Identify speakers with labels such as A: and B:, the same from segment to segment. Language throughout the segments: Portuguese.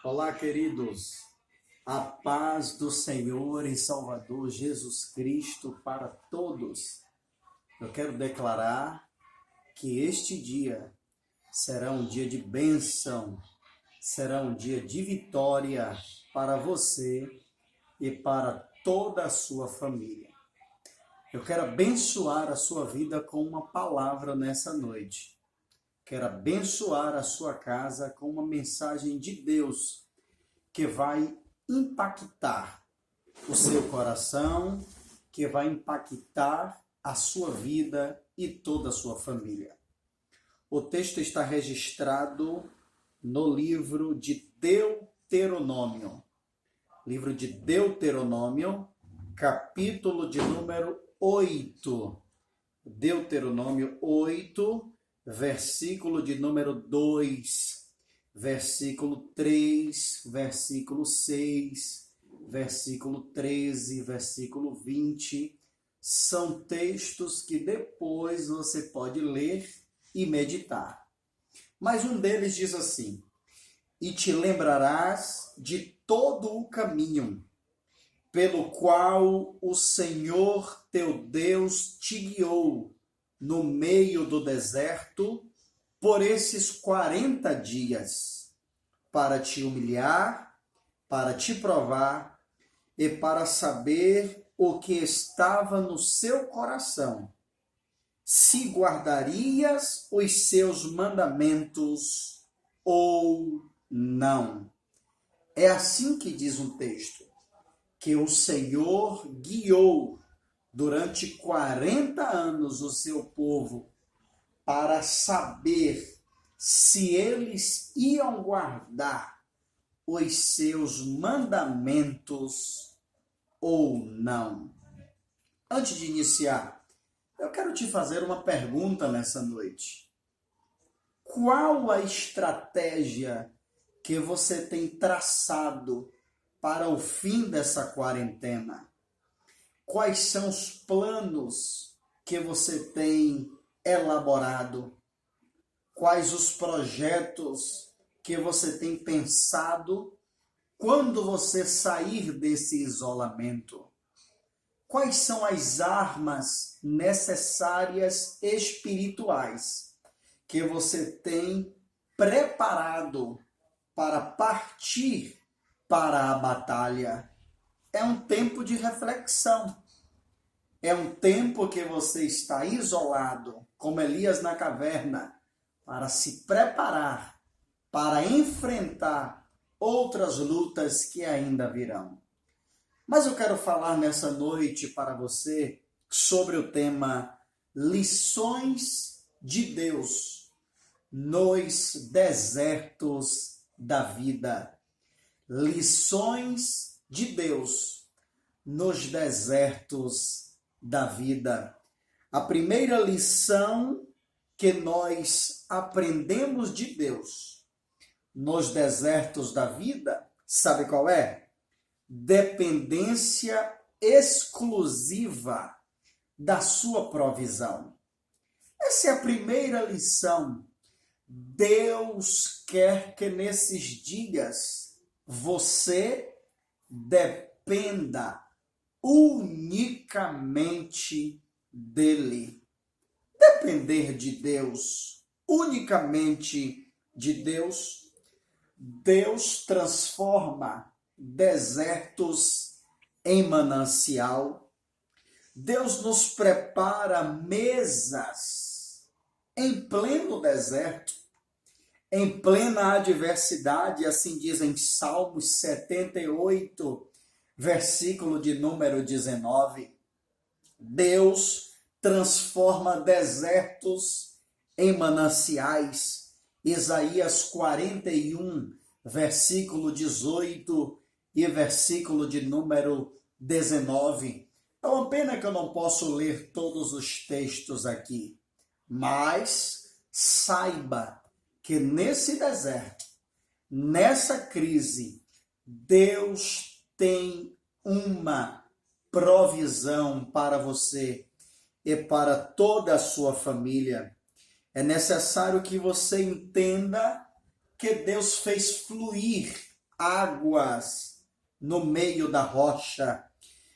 A: Olá, queridos. A paz do Senhor e Salvador Jesus Cristo para todos. Eu quero declarar que este dia será um dia de bênção, será um dia de vitória para você e para toda a sua família. Eu quero abençoar a sua vida com uma palavra nessa noite. Quero abençoar a sua casa com uma mensagem de Deus que vai impactar o seu coração, que vai impactar a sua vida e toda a sua família. O texto está registrado no livro de Deuteronômio. Livro de Deuteronômio, capítulo de número 8. Deuteronômio 8, versículo de número 2, versículo 3, versículo 6, versículo 13, versículo 20. São textos que depois você pode ler e meditar. Mas um deles diz assim: e te lembrarás de todo o caminho pelo qual o Senhor teu Deus te guiou no meio do deserto por esses 40 dias, para te humilhar, para te provar e para saber o que estava no seu coração, se guardarias os seus mandamentos ou não. É assim que diz um texto, que o Senhor guiou durante 40 anos o seu povo para saber se eles iam guardar os seus mandamentos ou não. Antes de iniciar, eu quero te fazer uma pergunta nessa noite. Qual a estratégia que você tem traçado para o fim dessa quarentena? Quais são os planos que você tem elaborado? Quais os projetos que você tem pensado quando você sair desse isolamento? Quais são as armas necessárias espirituais que você tem preparado para partir para a batalha? É um tempo de reflexão. É um tempo que você está isolado, como Elias na caverna, para se preparar, para enfrentar outras lutas que ainda virão. Mas eu quero falar nessa noite para você sobre o tema Lições de Deus nos desertos da vida. Lições de Deus nos desertos da vida. A primeira lição que nós aprendemos de Deus nos desertos da vida, sabe qual é? Dependência exclusiva da sua provisão. Essa é a primeira lição. Deus quer que nesses dias você dependa unicamente dele. Depender de Deus, unicamente de Deus. Deus transforma desertos em manancial. Deus nos prepara mesas em pleno deserto, em plena adversidade, assim dizem Salmos 78, versículo de número 19. Deus transforma desertos em mananciais. Isaías 41, versículo 18 e versículo de número 19. É uma pena que eu não posso ler todos os textos aqui, mas saiba que nesse deserto, nessa crise, Deus tem uma provisão para você e para toda a sua família. É necessário que você entenda que Deus fez fluir águas no meio da rocha.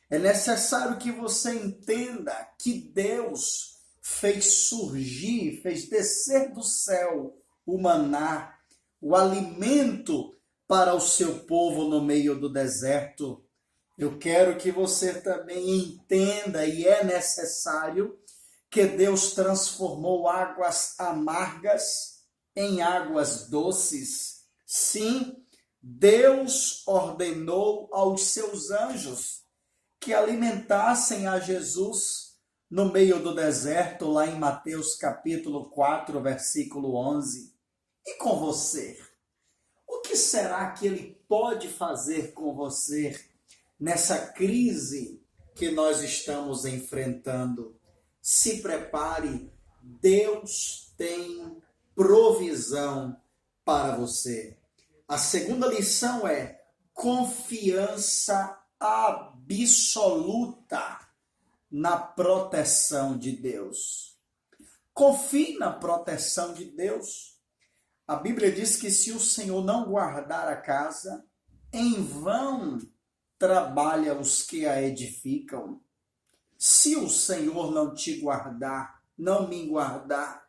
A: É necessário que você entenda que Deus fez surgir, fez descer do céu o maná, o alimento para o seu povo no meio do deserto. Eu quero que você também entenda, e é necessário, que Deus transformou águas amargas em águas doces. Sim, Deus ordenou aos seus anjos que alimentassem a Jesus no meio do deserto, lá em Mateus capítulo 4, versículo 11. E com você? O que será que ele pode fazer com você nessa crise que nós estamos enfrentando? Se prepare, Deus tem provisão para você. A segunda lição é confiança absoluta na proteção de Deus. Confie na proteção de Deus. A Bíblia diz que se o Senhor não guardar a casa, em vão trabalha os que a edificam. Se o Senhor não te guardar, não me guardar,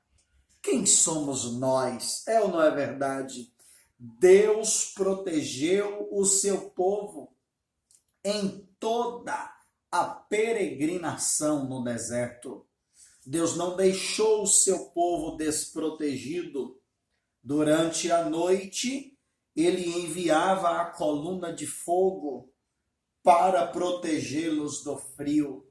A: quem somos nós? É ou não é verdade? Deus protegeu o seu povo em toda a peregrinação no deserto. Deus não deixou o seu povo desprotegido. Durante a noite, ele enviava a coluna de fogo para protegê-los do frio.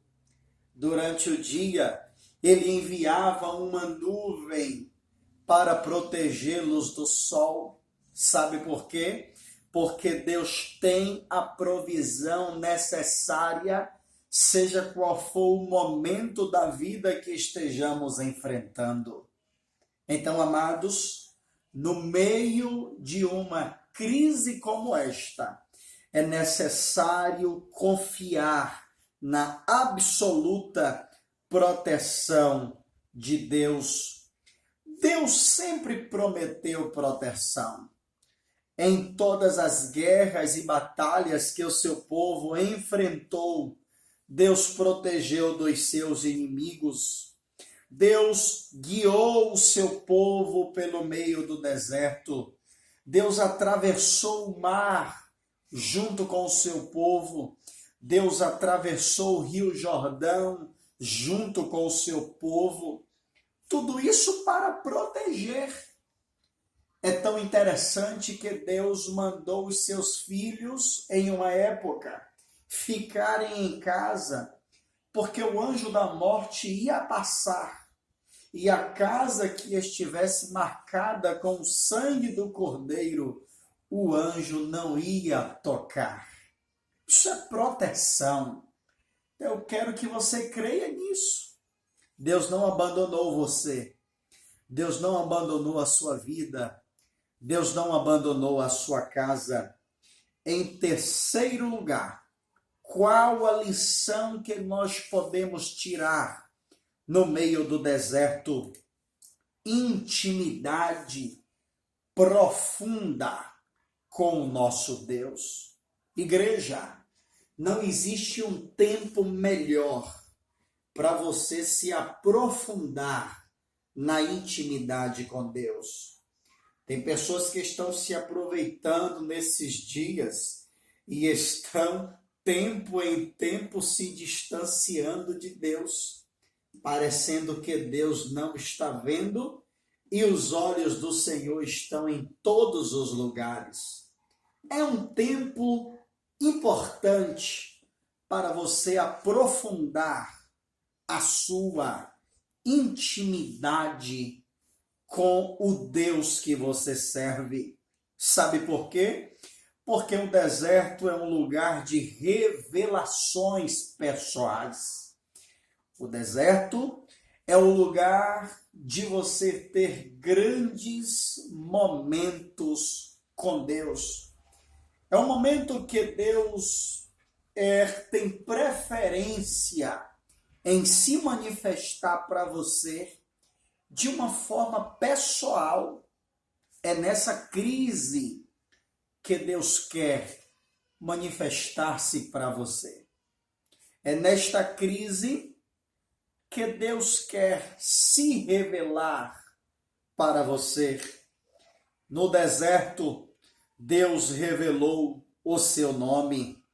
A: Durante o dia, ele enviava uma nuvem para protegê-los do sol. Sabe por quê? Porque Deus tem a provisão necessária, seja qual for o momento da vida que estejamos enfrentando. Então, amados, no meio de uma crise como esta, é necessário confiar na absoluta proteção de Deus. Deus sempre prometeu proteção. Em todas as guerras e batalhas que o seu povo enfrentou, Deus protegeu dos seus inimigos. Deus guiou o seu povo pelo meio do deserto. Deus atravessou o mar junto com o seu povo. Deus atravessou o Rio Jordão junto com o seu povo. Tudo isso para proteger. É tão interessante que Deus mandou os seus filhos, em uma época, ficarem em casa, porque o anjo da morte ia passar, e a casa que estivesse marcada com o sangue do Cordeiro, o anjo não ia tocar. Isso é proteção. Eu quero que você creia nisso. Deus não abandonou você. Deus não abandonou a sua vida. Deus não abandonou a sua casa. Em terceiro lugar, qual a lição que nós podemos tirar no meio do deserto? Intimidade profunda com o nosso Deus. Igreja, não existe um tempo melhor para você se aprofundar na intimidade com Deus. Tem pessoas que estão se aproveitando nesses dias e estão, tempo em tempo, se distanciando de Deus, parecendo que Deus não está vendo e os olhos do Senhor estão em todos os lugares. É um tempo importante para você aprofundar a sua intimidade com o Deus que você serve. Sabe por quê? Porque o deserto é um lugar de revelações pessoais. O deserto é o lugar de você ter grandes momentos com Deus. É um momento que Deus tem preferência em se manifestar para você de uma forma pessoal. É nessa crise que Deus quer manifestar-se para você. É nesta crise que Deus quer se revelar para você. No deserto, Deus revelou o seu nome.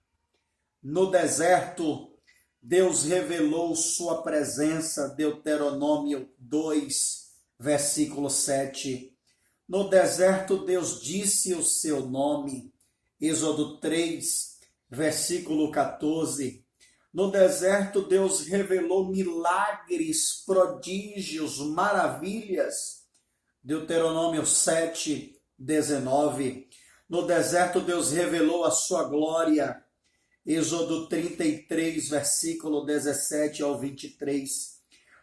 A: No deserto, Deus revelou sua presença, Deuteronômio 2, versículo 7. No deserto, Deus disse o seu nome, Êxodo 3, versículo 14. No deserto, Deus revelou milagres, prodígios, maravilhas, Deuteronômio 7, 19. No deserto, Deus revelou a sua glória, Êxodo 33, versículo 17 ao 23.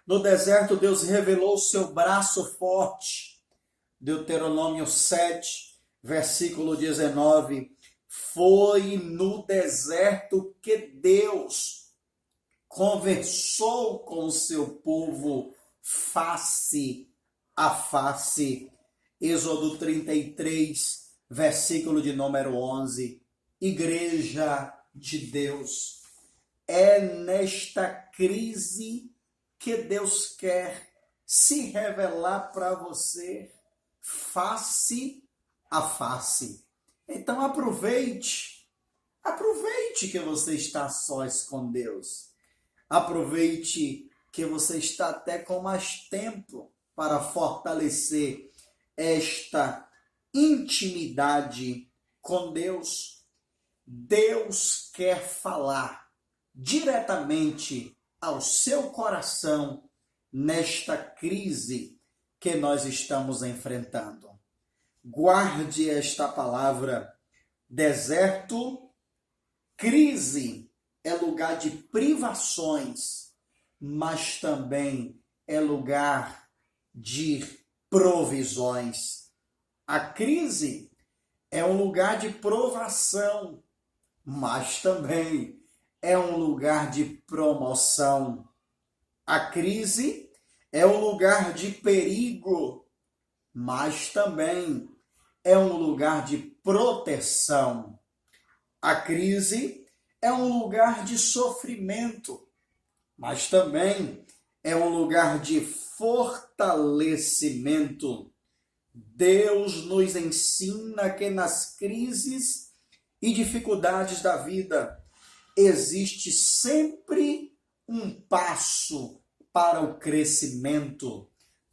A: No deserto, Deus revelou o seu braço forte, Deuteronômio 7, versículo 19. Foi no deserto que Deus conversou com o seu povo face a face. Êxodo 33, versículo de número 11. Igreja de Deus, é nesta crise que Deus quer se revelar para você face a face. Então aproveite que você está a sós com Deus. Aproveite que você está até com mais tempo para fortalecer esta intimidade com Deus. Deus quer falar diretamente ao seu coração nesta crise que nós estamos enfrentando. Guarde esta palavra. Deserto, crise é lugar de privações, mas também é lugar de provisões. A crise é um lugar de provação, mas também é um lugar de promoção. A crise é um lugar de perigo, mas também é um lugar de proteção. A crise é um lugar de sofrimento, mas também é um lugar de fortalecimento. Deus nos ensina que nas crises e dificuldades da vida existe sempre um passo para o crescimento,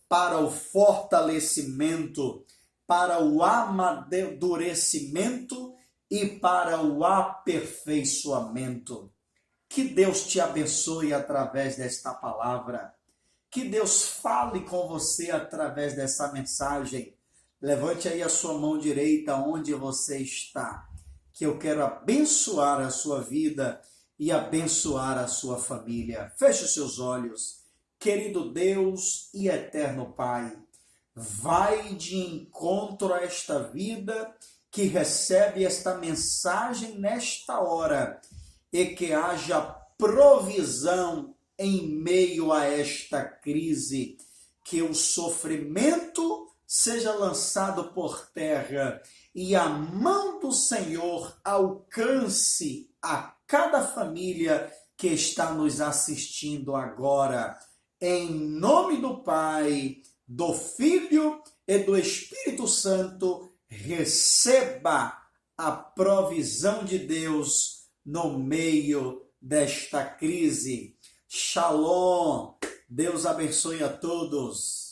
A: para o fortalecimento, para o amadurecimento e para o aperfeiçoamento. Que Deus te abençoe através desta palavra. Que Deus fale com você através dessa mensagem. Levante aí a sua mão direita onde você está, que eu quero abençoar a sua vida e abençoar a sua família. Feche os seus olhos. Querido Deus e eterno Pai, vai de encontro a esta vida que recebe esta mensagem nesta hora e que haja provisão em meio a esta crise, que o sofrimento seja lançado por terra e a mão do Senhor alcance a cada família que está nos assistindo agora. Em nome do Pai, do Filho e do Espírito Santo, receba a provisão de Deus no meio desta crise. Shalom. Deus abençoe a todos.